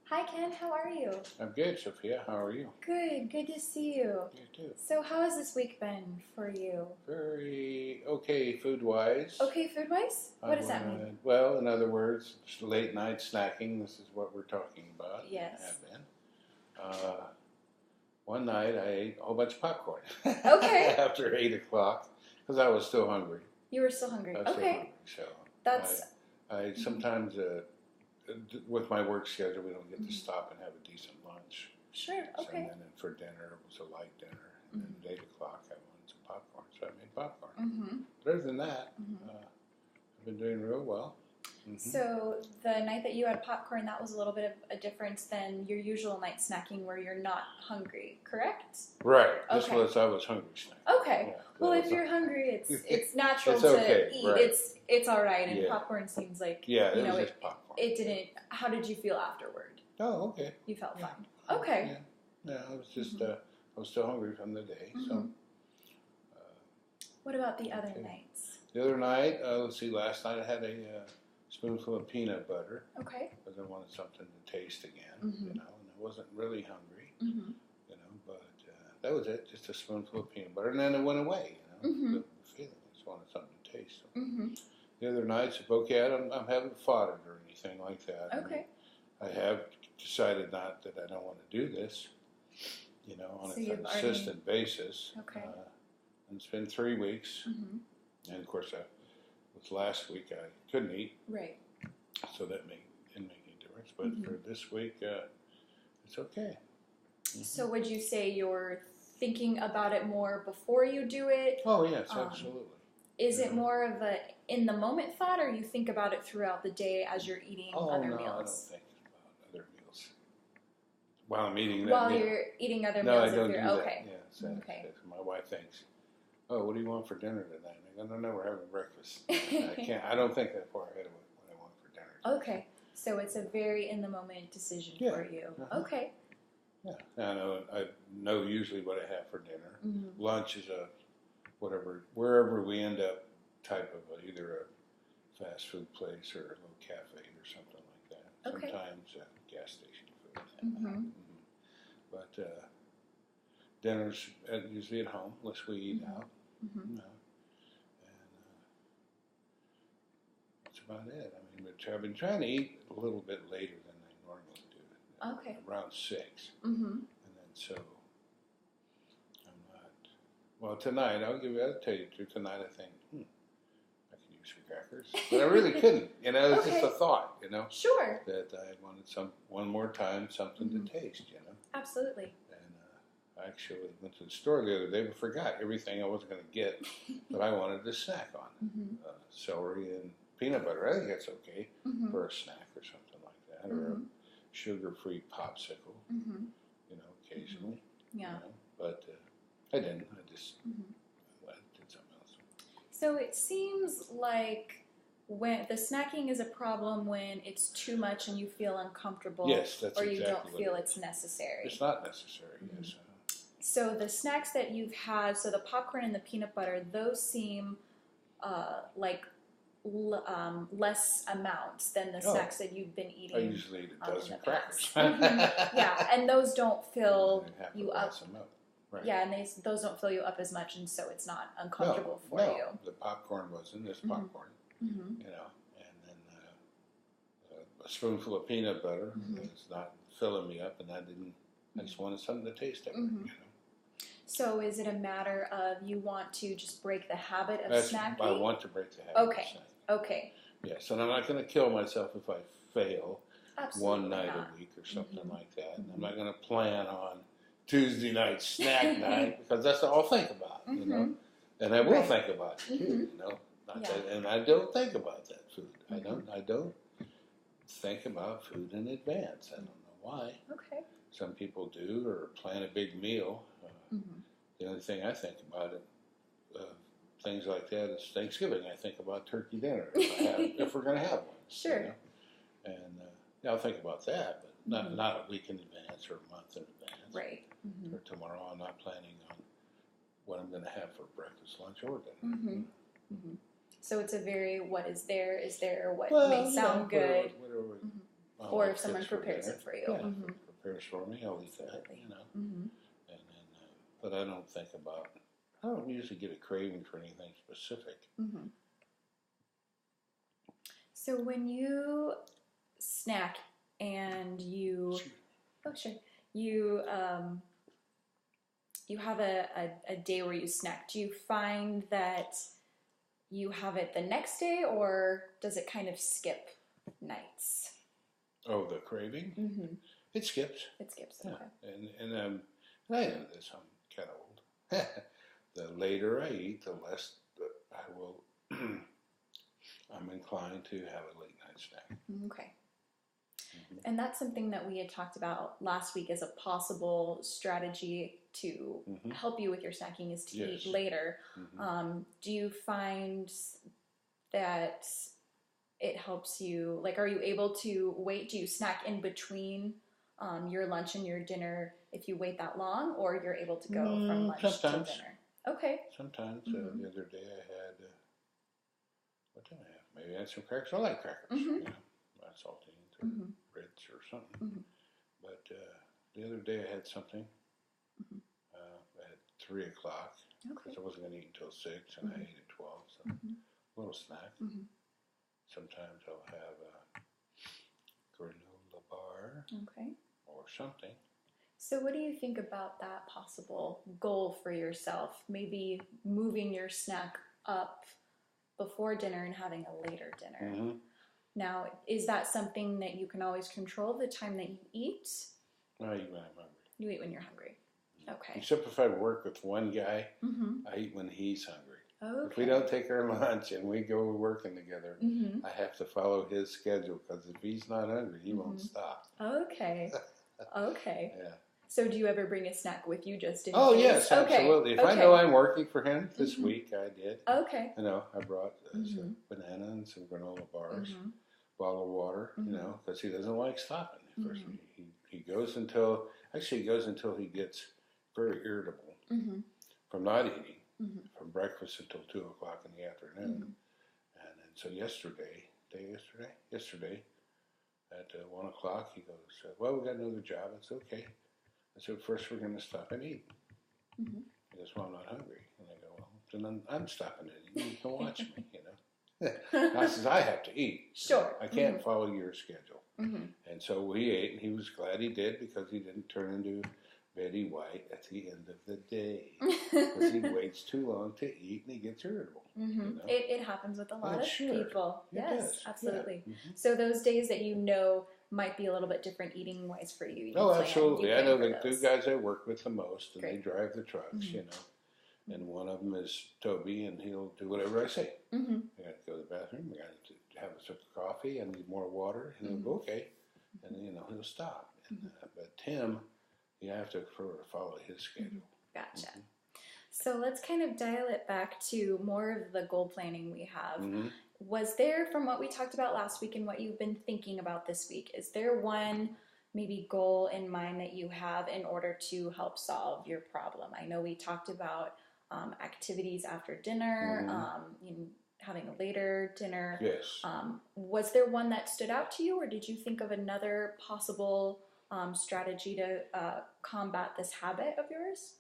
Hi Ken, how are you? I'm good, Sophia. How are you? Good to see you. You too. So how has this week been for you? Very okay food-wise. Okay, food-wise? What does that mean? Well, in other words, late night snacking. This is what we're talking about. Yes. Have been. One night I ate a whole bunch of popcorn. Okay. After 8 o'clock, because I was still hungry. You were still hungry. I was still Okay. hungry, so That's I sometimes with my work schedule we don't get to stop and have a decent lunch. sure. So, Okay. and then for dinner it was a light dinner, and then at 8 o'clock I wanted some popcorn, so I made popcorn. Mm-hmm. But other than that, Mm-hmm. I've been doing real well. So the night that you had popcorn, that was a little bit of a difference than your usual night snacking where you're not hungry, correct? Right. This Okay. was I was hungry snack. Okay. Yeah, Well, that if was- you're hungry, it's natural It's to okay, eat. right. It's all right, and Yeah. popcorn seems like yeah, you it know was just popcorn. it didn't. How did you feel afterward? Oh, okay. You felt Yeah. fine. Okay. Yeah, I was just I was still hungry from the day. So Mhm. What about the other Okay. nights? the other night, let's see, last night I had a spoonful of peanut butter Okay. because I wanted something to taste again, Mhm. you know, and I wasn't really hungry, Mm-hmm. you know, but that was it, just a spoonful of peanut butter, and then it went away, you know, Mhm. the feeling. I just wanted something to taste. So Mm-hmm. the other nights, okay, I haven't fought it or anything like that. Okay. I have decided not that I don't want to do this, you know, on So a you've consistent basis. Okay. And it's been 3 weeks, Mm-hmm. and of course, with last week I couldn't eat, Right. so that didn't make any difference. But Mhm. for this week, it's okay. So would you say you're thinking about it more before you do it? Oh yes, Um, absolutely. Is it more of a in the moment thought, or you think about it throughout the day as you're eating Oh other no, I don't meals? think about other meals while I'm eating that While meal. you're eating other No, I meals, don't if do you're that. okay. Yeah, so Okay. my wife thinks, "Oh, what do you want for dinner tonight?" I go, "No, we're having breakfast." I don't think that far ahead of what I want for dinner. Okay. So it's a very in the moment decision Yeah. for you. Uh-huh. Okay. Yeah, I know usually what I have for dinner. Mm-hmm. Lunch is wherever we end up, type of either a fast food place or a little cafe or something like that. Okay. Sometimes gas station food. Mhm. But dinner's usually at home unless we eat Mhm. out. Mm-hmm. You know, and that's about it. I mean, but I've been trying to eat a little bit later than I normally do. Okay. Around 6. Mm-hmm. And then so I'm not. Well, tonight I'll tell you the truth. Tonight I think I could use some crackers, but I really couldn't. You know, it's just a Okay. thought. You know, Sure. that I wanted one more time something Mhm. to taste. You know, Absolutely. and I actually went to the store the other day, but forgot everything I wasn't going to get, but I wanted to snack on Mm-hmm. celery and peanut butter. I think that's okay Mm-hmm. for a snack or something like that, or a sugar-free popsicle. Mm-hmm. You know, occasionally. Yeah. You know, but I didn't. I just Mhm. did something else. So it seems like when the snacking is a problem when it's too much and you feel uncomfortable, Yes, that's or you exactly don't what feel it it's necessary. It's not necessary. Mhm. Yes. So the snacks that you've had, so the popcorn and the peanut butter, those seem like less amounts than the Oh. snacks that you've been I eating. usually eat a in dozen the crackers. past. Mhm. Yeah, and those don't fill And half a you up. glass of milk. Right. Yeah, and those don't fill you up as much, and so it's not uncomfortable for no, you. the popcorn wasn't. This Mhm. popcorn, Mm-hmm. you know, and then a spoonful of peanut butter Mhm. was not filling me up, and I just wanted something to taste different. Mhm. You know, So is it a matter of you want to just break the habit of I snacking? want to break the habit. Okay. Of snacking. Okay. Yes, and I'm not going to kill myself if I fail Absolutely one night not. a week or something Mhm. like that. And Mhm. I'm not going to plan on Tuesday night snack night because that's all I'll think about, you know. Mhm. And I will Right. think about it too, Mhm. you know. Not Yeah. that, and I don't think about that food. Mhm. I don't think about food in advance. I don't know why. Okay. Some people do or plan a big meal. Mm-hmm. The only thing I think about it, things like that, is Thanksgiving. I think about turkey dinner if we're going to have one. Sure. You know? And yeah, I'll think about that, but Mhm. not a week in advance or a month in advance. Right. Mm-hmm. Or tomorrow, I'm not planning on what I'm going to have for breakfast, lunch, or dinner. Mm-hmm. Mm-hmm. So it's a very what is there, what Well, may sound good. Whatever Mhm. Or if someone prepares it for you. Yeah, Mm-hmm. if it prepares for me, I'll eat that, Absolutely. you know. Mm-hmm. And then, but I don't think about. I don't usually get a craving for anything specific. Mm-hmm. So when you snack and you, oh sure, you you have a day where you snack, do you find that you have it the next day, or does it kind of skip nights? Oh, the craving? Mm-hmm. It skips. It skips. Yeah, Okay. and I know this. I'm kind of old. The later I eat, the less I will. I'm inclined to have a late night snack. Okay. And that's something that we had talked about last week as a possible strategy to help you with your snacking is to eat later. Do you find that it helps you, like, are you able to wait? Do you snack in between your lunch and your dinner if you wait that long, or you're able to go from lunch sometimes. to dinner? Okay. Sometimes. The other day I had, what did I have? Maybe I had some crackers. I like crackers. You know, not saltines or Ritz or something. But the other day I had something at 3 o'clock because I wasn't going to eat until 6 and I ate at 12. So a little snack. Sometimes I'll have a granola bar or something. So what do you think about that possible goal for yourself? Maybe moving your snack up before dinner and having a later dinner. Now, is that something that you can always control, the time that you eat? I eat when I'm hungry. You eat when you're hungry. Okay. Except if I work with one guy, I eat when he's hungry. Okay. If we don't take our lunch and we go working together, I have to follow his schedule because if he's not hungry, he won't stop. Okay. Okay. Yeah. So do you ever bring a snack with you just in Oh, case? yes, absolutely. If I know I'm working for him this week, I did. Okay. You know, I brought some banana and some granola bars, bottle of water, you know, because he doesn't like stopping. First, he goes until he gets very irritable from not eating, from breakfast until 2 o'clock in the afternoon. And then so yesterday at 1 o'clock, he goes, well, we got another job. It's okay. I said, first we're going to stop and eat. He goes, well, I'm not hungry. And I go, well, then I'm stopping it. You can watch me, you know. I says, I have to eat. Sure. I can't follow your schedule. And so we ate, and he was glad he did because he didn't turn into Betty White at the end of the day. Because he waits too long to eat, and he gets irritable. You know? It happens with a lot of people. It Yes, does. absolutely. Yeah. So those days that you know might be a little bit different eating wise for you. Absolutely. I know the two guys I work with the most, and they drive the trucks, you know. And one of them is Toby, and he'll do whatever I say. I got to go to the bathroom. I got to have a sip of coffee. I need more water. And he'll go, okay. And, you know, he'll stop. And, but Tim, you have to follow his schedule. Gotcha. So let's kind of dial it back to more of the goal planning we have. Was there, from what we talked about last week and what you've been thinking about this week, is there one maybe goal in mind that you have in order to help solve your problem? I know we talked about activities after dinner, you know, having a later dinner. Yes. Was there one that stood out to you, or did you think of another possible strategy to combat this habit of yours?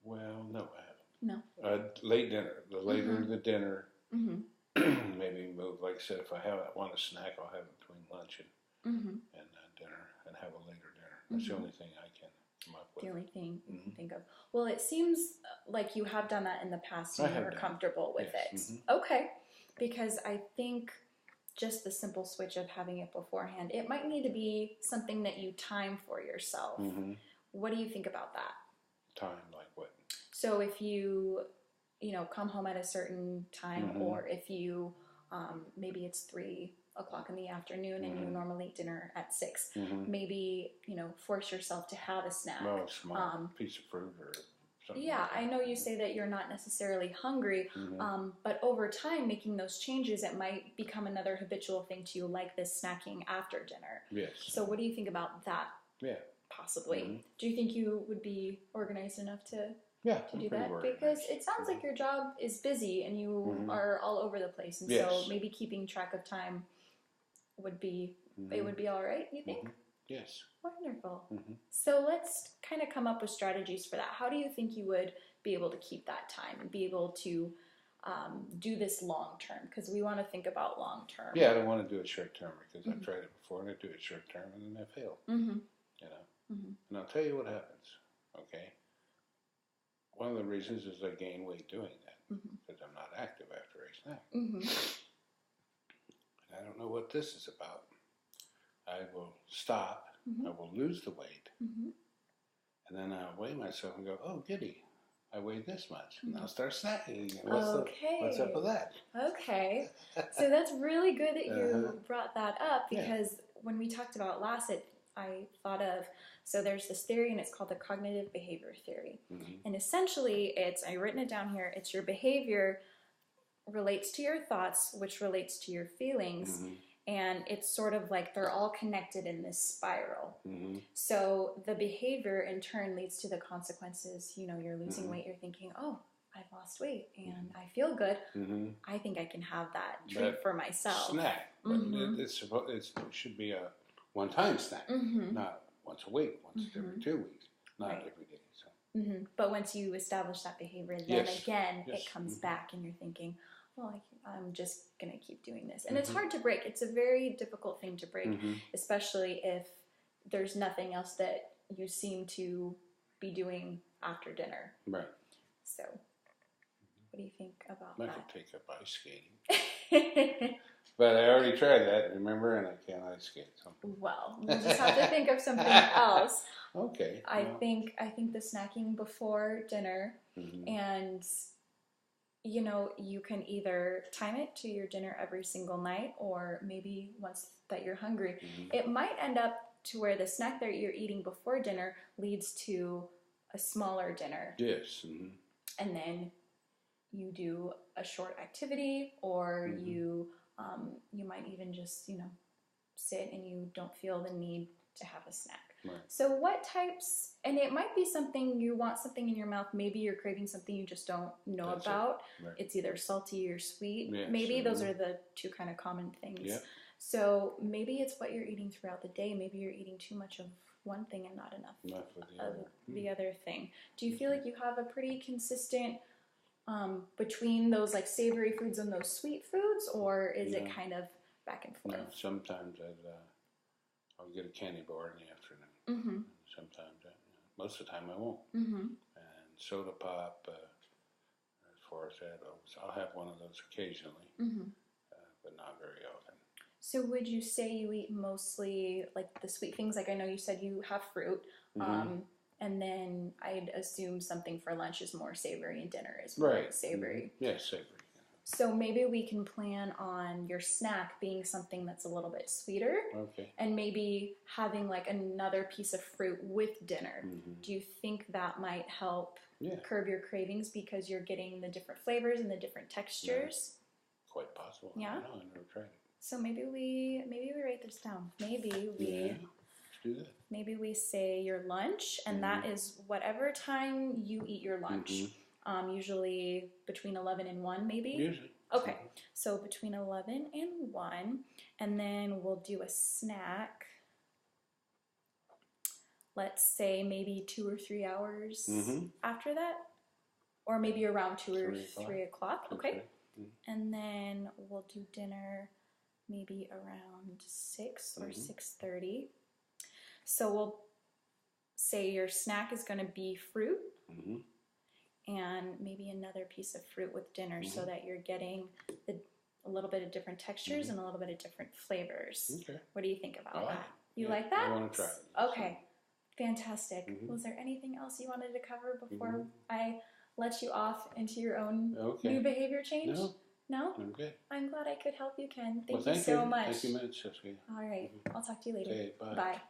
Well, no, I No. haven't. Late dinner. The later the dinner, maybe move. Like I said, if I want a snack, I'll have it between lunch and dinner, and have a later dinner. That's the only thing I can come up with. The only thing you can think of. Well, it seems like you have done that in the past and you were comfortable with it. Okay. Because I think just the simple switch of having it beforehand, it might need to be something that you time for yourself. What do you think about that? Time, like what? So if you come home at a certain time, or if you, maybe it's 3 o'clock in the afternoon and you normally eat dinner at 6, maybe, force yourself to have a snack. Well, a small piece of fruit or something. Yeah, like that. I know you say that you're not necessarily hungry, but over time, making those changes, it might become another habitual thing to you, like this snacking after dinner. Yes. So what do you think about that? Yeah. Possibly. Do you think you would be organized enough to do that? Organized. Because it sounds like your job is busy and you are all over the place, and so maybe keeping track of time would be, it would be all right, you think? Yes. Wonderful. So let's kind of come up with strategies for that. How do you think you would be able to keep that time and be able to do this long term? Because we want to think about long term. Yeah, I don't want to do it short term because I've tried it before and I do it short term and then I fail. You know, and I'll tell you what happens. Okay, one of the reasons is I gain weight doing that because I'm not active after I snack. And I don't know what this is about. I will stop. I will lose the weight, and then I'll weigh myself and go, "Oh, giddy, I weighed this much," and I'll start snacking. What's up with that? Okay, so that's really good that you brought that up because when we talked about last, I thought of, so there's this theory and it's called the cognitive behavior theory, and essentially I've written it down here. It's your behavior relates to your thoughts, which relates to your feelings. And it's sort of like they're all connected in this spiral. So the behavior in turn leads to the consequences. You know, you're losing weight, you're thinking, oh, I've lost weight and I feel good. I think I can have that treat for myself. Snack. But it should be a one-time snack, not once a week, once every 2 weeks, not every day. So. But once you establish that behavior, then again, it comes back and you're thinking, well, I'm just going to keep doing this. And it's hard to break. It's a very difficult thing to break, especially if there's nothing else that you seem to be doing after dinner. Right. So, what do you think about that? I could take up ice skating. But I already tried that, remember, and I can't ice skate. So. Well, we'll just have to think of something else. Okay. I think the snacking before dinner and... You know, you can either time it to your dinner every single night or maybe once that you're hungry. It might end up to where the snack that you're eating before dinner leads to a smaller dinner. Yes. And then you do a short activity or you might even just, you know, sit and you don't feel the need to have a snack. Right. So what types, and it might be something, you want something in your mouth, maybe you're craving something you just don't know about. Right. It's either salty or sweet. Yes, maybe those are the two kind of common things. Yep. So maybe it's what you're eating throughout the day. Maybe you're eating too much of one thing and not enough of the other thing. Do you feel like you have a pretty consistent between those like savory foods and those sweet foods, or is it kind of back and forth? No, sometimes I'll get a candy bar in the afternoon. Sometimes, most of the time I won't. And soda pop, as far as that, I'll have one of those occasionally, but not very often. So would you say you eat mostly like the sweet things? Like I know you said you have fruit, and then I'd assume something for lunch is more savory and dinner is more savory. Yes, savory. So maybe we can plan on your snack being something that's a little bit sweeter. Okay. And maybe having like another piece of fruit with dinner. Do you think that might help curb your cravings because you're getting the different flavors and the different textures? Yeah. Quite possible. Yeah. I don't know. I've never tried it. So maybe we write this down. Maybe we let's do that. Maybe we say your lunch, and that is whatever time you eat your lunch. Usually between 11 and 1, maybe? Usually. Okay, so between 11 and 1, and then we'll do a snack. Let's say maybe 2 or 3 hours after that, or maybe around 2 or 3 o'clock. Okay, and then we'll do dinner maybe around 6 or 6:30. So we'll say your snack is going to be fruit. And maybe another piece of fruit with dinner so that you're getting a little bit of different textures and a little bit of different flavors. Okay. What do you think about that? You like that? I want to try it. Okay. Fantastic. Was there anything else you wanted to cover before I let you off into your own new behavior change? No? I'm good. I'm glad I could help you, Ken. Thank you so much. Thank you much, Sophia. All right. I'll talk to you later. Okay, bye. Bye.